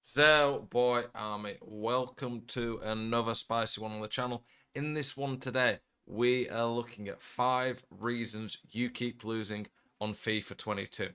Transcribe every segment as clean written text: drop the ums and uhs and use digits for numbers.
Zel Boy Army, welcome to another spicy one on the channel. In this one today, we are looking at 5 reasons you keep losing on FIFA 22.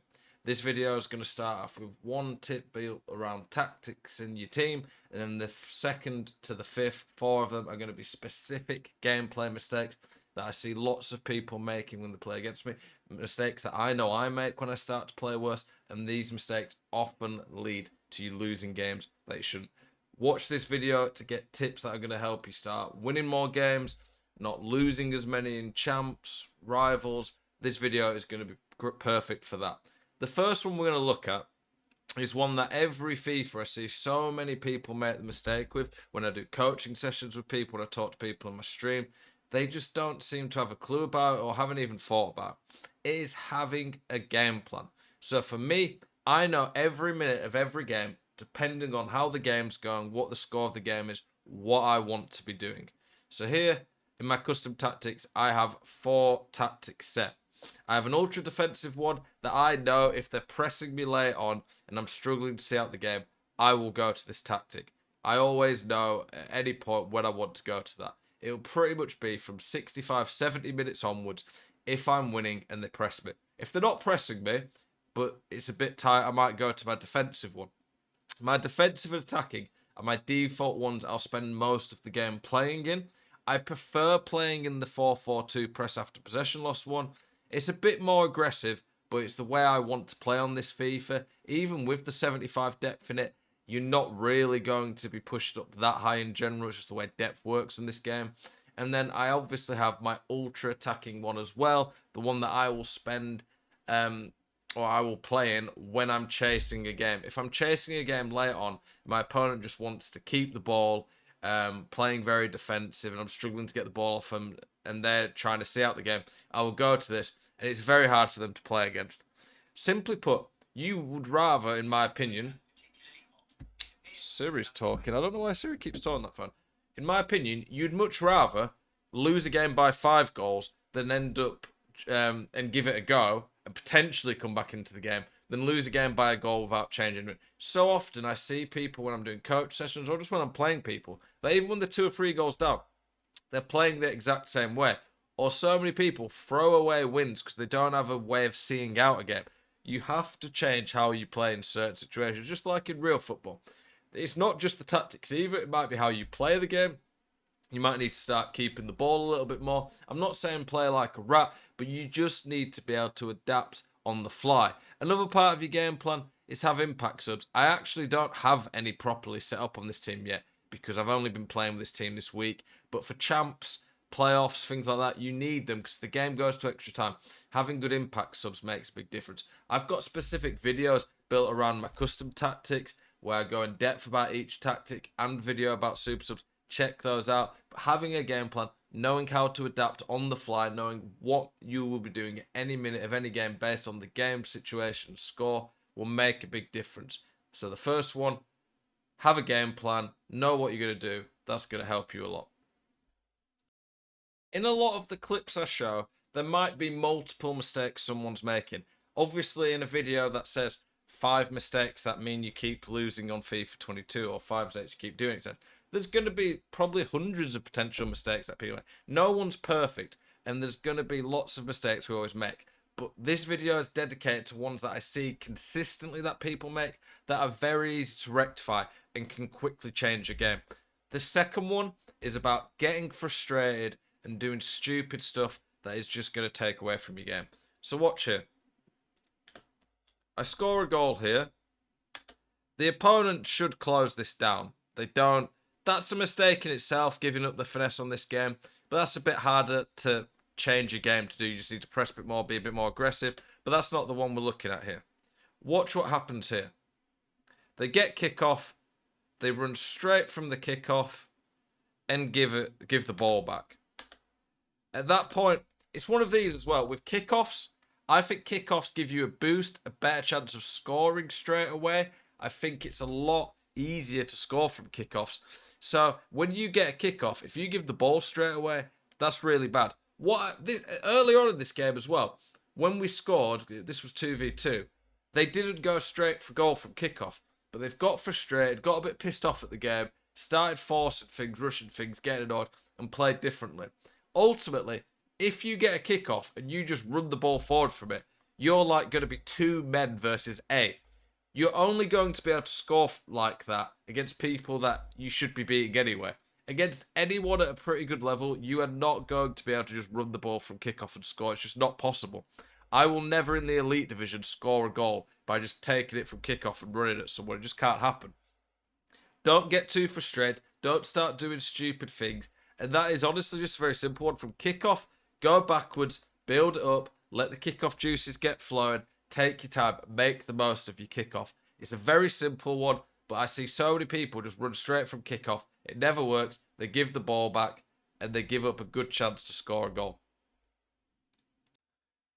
This video is going to start off with one tip built around tactics in your team, and then the second to the fifth, 4 of them are going to be specific gameplay mistakes that I see lots of people making when they play against me, mistakes that I know I make when I start to play worse, and these mistakes often lead to you losing games that you shouldn't. Watch this video to get tips that are going to help you start winning more games, not losing as many in champs, rivals. This video is going to be perfect for that. The first one we're going to look at is one that every FIFA I see so many people make the mistake with when I do coaching sessions with people, when I talk to people on my stream. They just don't seem to have a clue about it or haven't even thought about it. It is having a game plan. So for me, I know every minute of every game, depending on how the game's going, what the score of the game is, what I want to be doing. So here in my custom tactics, I have 4 tactics set. I have an ultra defensive one that I know if they're pressing me late on and I'm struggling to see out the game, I will go to this tactic. I always know at any point when I want to go to that. It'll pretty much be from 65, 70 minutes onwards if I'm winning and they press me. If they're not pressing me, but it's a bit tight, I might go to my defensive one. My defensive and attacking are my default ones I'll spend most of the game playing in. I prefer playing in the 4-4-2 press after possession loss one. It's a bit more aggressive, but it's the way I want to play on this FIFA. Even with the 75 depth in it, you're not really going to be pushed up that high in general. It's just the way depth works in this game. And then I obviously have my ultra attacking one as well, the one that I will spend or I will play in when I'm chasing a game. If I'm chasing a game late on, my opponent just wants to keep the ball, playing very defensive, and I'm struggling to get the ball off them, and they're trying to see out the game, I will go to this, and it's very hard for them to play against. Simply put, you would rather, in my opinion, Siri's talking. I don't know why Siri keeps talking on that phone. In my opinion, you'd much rather lose a game by 5 goals than end up and give it a go and potentially come back into the game than lose a game by a goal without changing it. So often I see people when I'm doing coach sessions or just when I'm playing people, that even when they're 2 or 3 goals down, they're playing the exact same way. Or so many people throw away wins because they don't have a way of seeing out a game. You have to change how you play in certain situations, just like in real football. It's not just the tactics either. It might be how you play the game. You might need to start keeping the ball a little bit more. I'm not saying play like a rat, but you just need to be able to adapt on the fly. Another part of your game plan is have impact subs. I actually don't have any properly set up on this team yet because I've only been playing with this team this week. But for champs, playoffs, things like that, you need them because the game goes to extra time. Having good impact subs makes a big difference. I've got specific videos built around my custom tactics where I go in depth about each tactic and video about super subs. Check those out. But having a game plan, knowing how to adapt on the fly, knowing what you will be doing at any minute of any game based on the game situation, score, will make a big difference. So the first one, have a game plan, know what you're going to do. That's going to help you a lot. In a lot of the clips I show, there might be multiple mistakes someone's making. Obviously, in a video that says 5 mistakes that mean you keep losing on FIFA 22 or 5 mistakes you keep doing it, there's going to be probably hundreds of potential mistakes that people make. No one's perfect, and there's going to be lots of mistakes we always make. But this video is dedicated to ones that I see consistently that people make that are very easy to rectify and can quickly change a game. The second one is about getting frustrated and doing stupid stuff that is just going to take away from your game. So watch here. I score a goal here. The opponent should close this down. They don't. That's a mistake in itself, giving up the finesse on this game. But that's a bit harder to change your game to do. You just need to press a bit more, be a bit more aggressive. But that's not the one we're looking at here. Watch what happens here. They get kickoff. They run straight from the kickoff and give the ball back. At that point, it's one of these as well. With kickoffs, I think kickoffs give you a boost, a better chance of scoring straight away. I think it's a lot easier to score from kickoffs. So when you get a kickoff, if you give the ball straight away, that's really bad. Early on in this game as well, when we scored, this was 2v2, they didn't go straight for goal from kickoff. but they've got frustrated, got a bit pissed off at the game, started forcing things, rushing things, getting annoyed, and played differently. Ultimately, if you get a kickoff and you just run the ball forward from it, you're like going to be 2 men versus 8. You're only going to be able to score like that against people that you should be beating anyway. Against anyone at a pretty good level, you are not going to be able to just run the ball from kickoff and score. It's just not possible. I will never in the elite division score a goal by just taking it from kickoff and running at someone. It just can't happen. Don't get too frustrated. Don't start doing stupid things. And that is honestly just a very simple one. From kickoff, go backwards, build it up, let the kickoff juices get flowing, take your time, make the most of your kickoff. It's a very simple one, but I see so many people just run straight from kickoff. It never works. They give the ball back, and they give up a good chance to score a goal.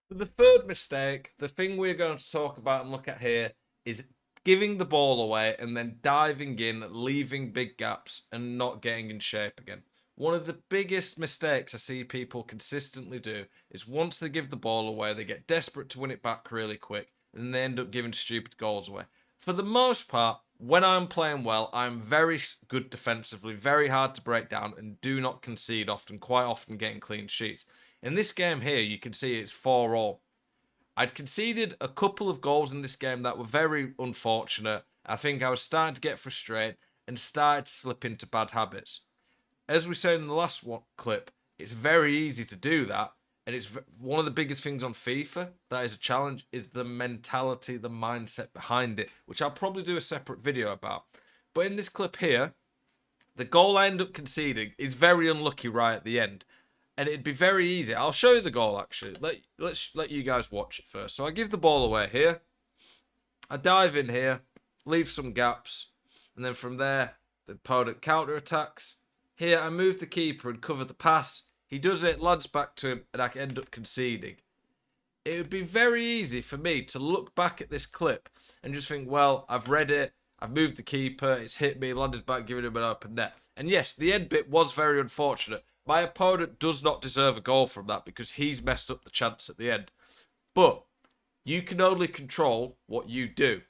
The third mistake, the thing we're going to talk about and look at here, is giving the ball away and then diving in, leaving big gaps, and not getting in shape again. One of the biggest mistakes I see people consistently do is once they give the ball away, they get desperate to win it back really quick, and they end up giving stupid goals away. For the most part, when I'm playing well, I'm very good defensively, very hard to break down, and do not concede often, quite often getting clean sheets. In this game here, you can see it's 4-4. I'd conceded a couple of goals in this game that were very unfortunate. I think I was starting to get frustrated and started to slip into bad habits. As we said in the last clip, it's very easy to do that. And it's one of the biggest things on FIFA that is a challenge is the mentality, the mindset behind it, which I'll probably do a separate video about. But in this clip here, the goal I end up conceding is very unlucky right at the end. And it'd be very easy. I'll show you the goal, actually. Let's let you guys watch it first. So I give the ball away here. I dive in here, leave some gaps. And then from there, the opponent counter-attacks. Here, I move the keeper and cover the pass. He does it, lands back to him, and I end up conceding. It would be very easy for me to look back at this clip and just think, well, I've read it. I've moved the keeper. It's hit me, landed back, giving him an open net. And yes, the end bit was very unfortunate. My opponent does not deserve a goal from that because he's messed up the chance at the end. But you can only control what you do.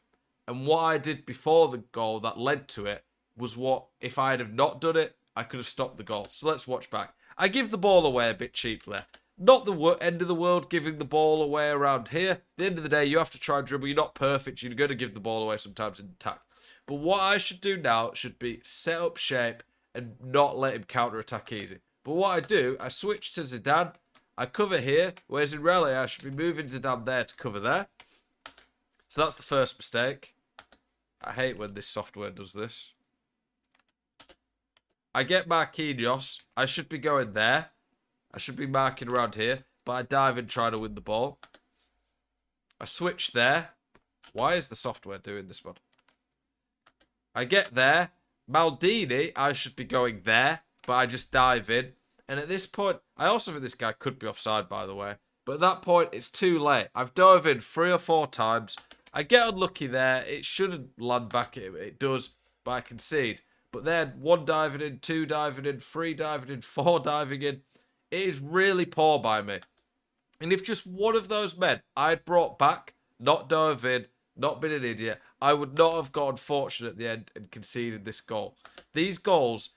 And what I did before the goal that led to it was what, if I had not done it, I could have stopped the goal. So let's watch back. I give the ball away a bit cheaply. Not the end of the world giving the ball away around here. At the end of the day, you have to try and dribble. You're not perfect. You're going to give the ball away sometimes in attack. But what I should do now should be set up shape and not let him counter-attack easy. But what I do, I switch to Zidane. I cover here, whereas in reality, I should be moving Zidane there to cover there. So that's the first mistake. I hate when this software does this. I get Marquinhos. I should be going there. I should be marking around here. But I dive in trying to win the ball. I switch there. Why is the software doing this one? I get there. Maldini, I should be going there. But I just dive in. And at this point, I also think this guy could be offside, by the way. But at that point, it's too late. I've dove in 3 or 4 times. I get unlucky there. It shouldn't land back. It does. But I concede. But then 1 diving in, 2 diving in, 3 diving in, 4 diving in. It is really poor by me. And if just one of those men I'd brought back, not dove in, not been an idiot, I would not have gotten fortunate at the end and conceded this goal. These goals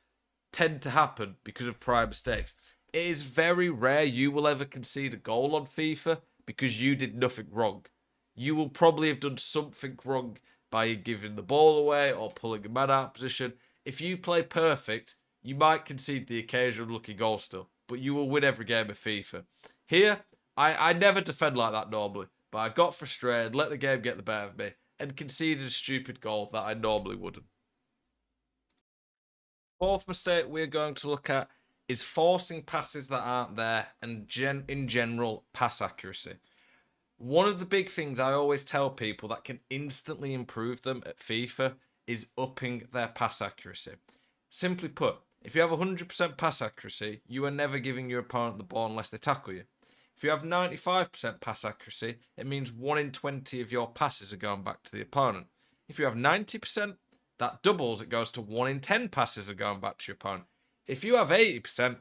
tend to happen because of prior mistakes. It is very rare you will ever concede a goal on FIFA because you did nothing wrong. You will probably have done something wrong by giving the ball away or pulling a man out of position. If you play perfect, you might concede the occasional lucky goal still, but you will win every game of FIFA. Here, I never defend like that normally, but I got frustrated, let the game get the better of me, and conceded a stupid goal that I normally wouldn't. Fourth mistake we're going to look at is forcing passes that aren't there and in general pass accuracy. One of the big things I always tell people that can instantly improve them at FIFA is upping their pass accuracy. Simply put, if you have 100% pass accuracy, you are never giving your opponent the ball unless they tackle you. If you have 95% pass accuracy, it means 1 in 20 of your passes are going back to the opponent. If you have 90%, that doubles. It goes to 1 in 10 passes are going back to your opponent. If you have 80%,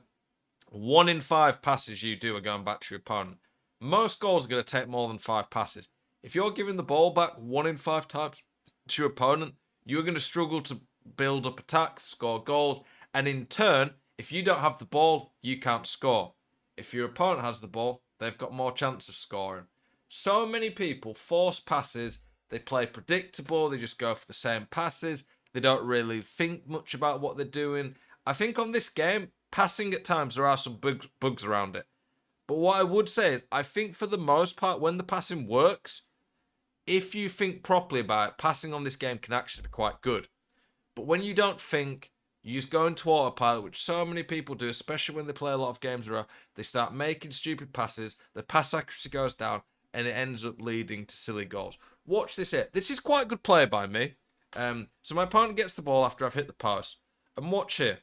1 in 5 passes you do are going back to your opponent. Most goals are going to take more than 5 passes. If you're giving the ball back 1 in 5 times to your opponent, you're going to struggle to build up attacks, score goals, and in turn, if you don't have the ball, you can't score. If your opponent has the ball, they've got more chance of scoring. So many people force passes, they play predictable, they just go for the same passes, they don't really think much about what they're doing. I think on this game, passing at times, there are some bugs around it. But what I would say is, I think for the most part, when the passing works, if you think properly about it, passing on this game can actually be quite good. But when you don't think, you just go into autopilot, which so many people do, especially when they play a lot of games in a row. They start making stupid passes, the pass accuracy goes down, and it ends up leading to silly goals. Watch this here. This is quite a good play by me. So my opponent gets the ball after I've hit the post. And watch here.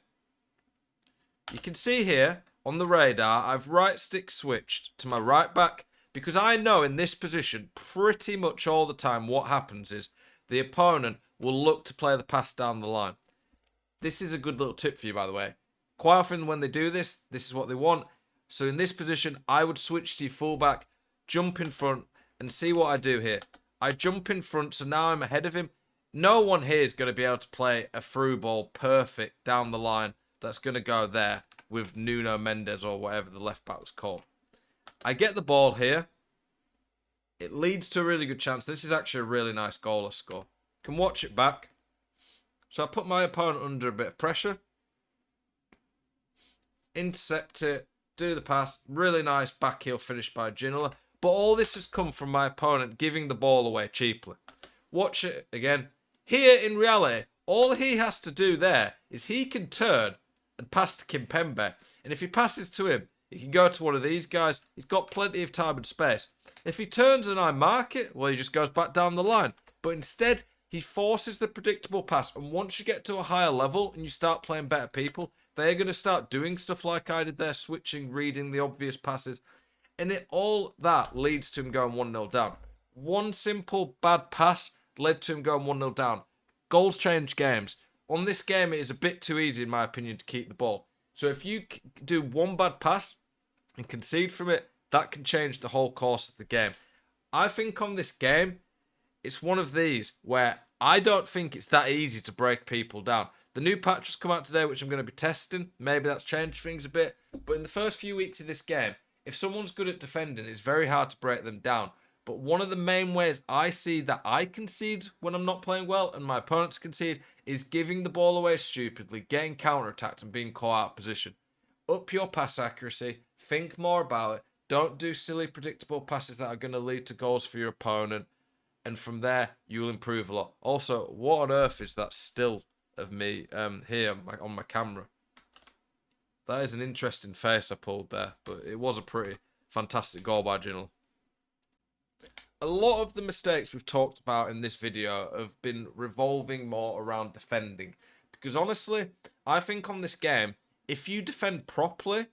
You can see here on the radar, I've right stick switched to my right back because I know in this position pretty much all the time what happens is the opponent will look to play the pass down the line. This is a good little tip for you, by the way. Quite often when they do this, this is what they want. So in this position, I would switch to your fullback, jump in front, and see what I do here. I jump in front, so now I'm ahead of him. No one here is going to be able to play a through ball perfect down the line that's going to go there with Nuno Mendes or whatever the left back was called. I get the ball here. It leads to a really good chance. This is actually a really nice goal I score. Can watch it back. So I put my opponent under a bit of pressure. Intercept it. Do the pass. Really nice back heel finish by Ginola. But all this has come from my opponent giving the ball away cheaply. Watch it again. Here, in reality, all he has to do there is he can turn and pass to Kimpembe. And if he passes to him, he can go to one of these guys. He's got plenty of time and space. If he turns and I mark it, well, he just goes back down the line. But instead, he forces the predictable pass. And once you get to a higher level and you start playing better people, they're going to start doing stuff like I did there, switching, reading the obvious passes. And all that leads to him going 1-0 down. One simple bad pass led to him going 1-0 down. Goals change games. On this game, it is a bit too easy, in my opinion, to keep the ball. So if you do one bad pass and concede from it, that can change the whole course of the game. I think on this game, it's one of these where I don't think it's that easy to break people down. The new patch has come out today, which I'm going to be testing. Maybe that's changed things a bit. But in the first few weeks of this game, if someone's good at defending, it's very hard to break them down. But one of the main ways I see that I concede when I'm not playing well and my opponents concede is giving the ball away stupidly, getting counter-attacked and being caught out of position. Up your pass accuracy, think more about it. Don't do silly, predictable passes that are going to lead to goals for your opponent. And from there, you'll improve a lot. Also, what on earth is that still of me here on my camera? That is an interesting face I pulled there, but it was a pretty fantastic goal by Ginola. A lot of the mistakes we've talked about in this video have been revolving more around defending. Because honestly, I think on this game, if you defend properly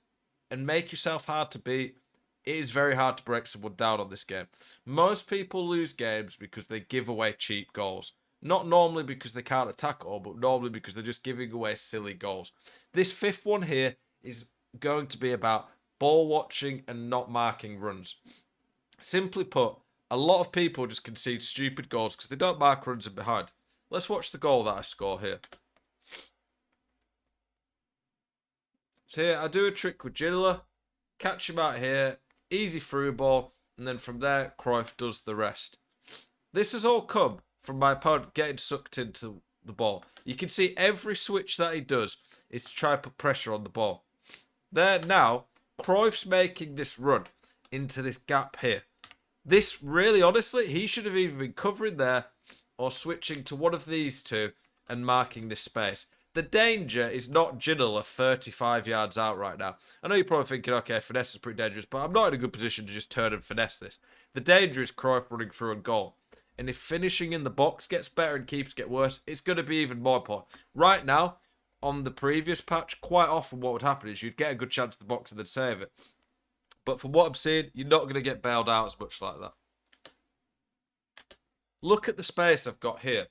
and make yourself hard to beat, it is very hard to break someone down on this game. Most people lose games because they give away cheap goals. Not normally because they can't attack all, but normally because they're just giving away silly goals. This fifth one here is going to be about ball watching and not marking runs. Simply put, a lot of people just concede stupid goals because they don't mark runs in behind. Let's watch the goal that I score here. So here, I do a trick with Ginola, catch him out here, easy through ball, and then from there, Cruyff does the rest. This has all come from my opponent getting sucked into the ball. You can see every switch that he does is to try and put pressure on the ball. There now, Cruyff's making this run into this gap here. This really, honestly, he should have either been covering there or switching to one of these two and marking this space. The danger is not Ginola 35 yards out right now. I know you're probably thinking, okay, finesse is pretty dangerous, but I'm not in a good position to just turn and finesse this. The danger is Cruyff running through and goal. And if finishing in the box gets better and keeps get worse, it's going to be even more important. Right now, on the previous patch, quite often what would happen is you'd get a good chance at the box and then save it. But from what I'm seeing, you're not going to get bailed out as much like that. Look at the space I've got here.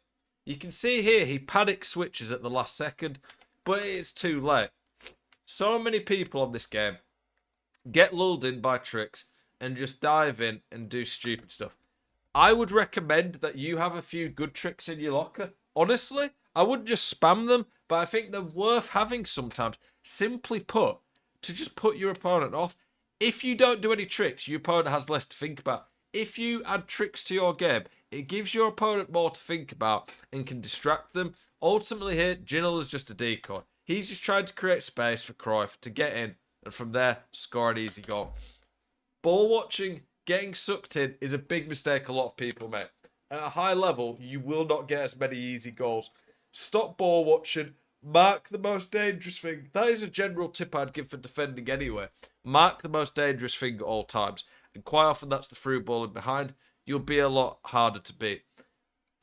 You can see here he panic switches at the last second, but it's too late. So many people on this game get lulled in by tricks and just dive in and do stupid stuff. I would recommend that you have a few good tricks in your locker honestly, I wouldn't just spam them, but I think they're worth having sometimes. Simply put, to just put your opponent off. If you don't do any tricks, your opponent has less to think about. If you add tricks to your game, it gives your opponent more to think about and can distract them. Ultimately here, Ginola is just a decoy. He's just trying to create space for Cruyff to get in, and from there, score an easy goal. Ball watching, getting sucked in, is a big mistake a lot of people make. At a high level, you will not get as many easy goals. Stop ball watching. Mark the most dangerous thing. That is a general tip I'd give for defending anyway. Mark the most dangerous thing at all times. And quite often that's the through ball in behind. You'll be a lot harder to beat.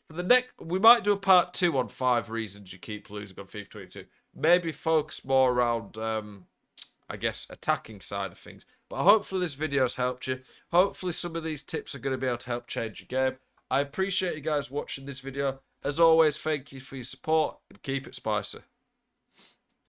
For the next, we might do a part 2 on 5 reasons you keep losing on FIFA 22. Maybe focus more around, I guess, attacking side of things. But hopefully this video has helped you. Hopefully some of these tips are going to be able to help change your game. I appreciate you guys watching this video. As always, thank you for your support and keep it spicy.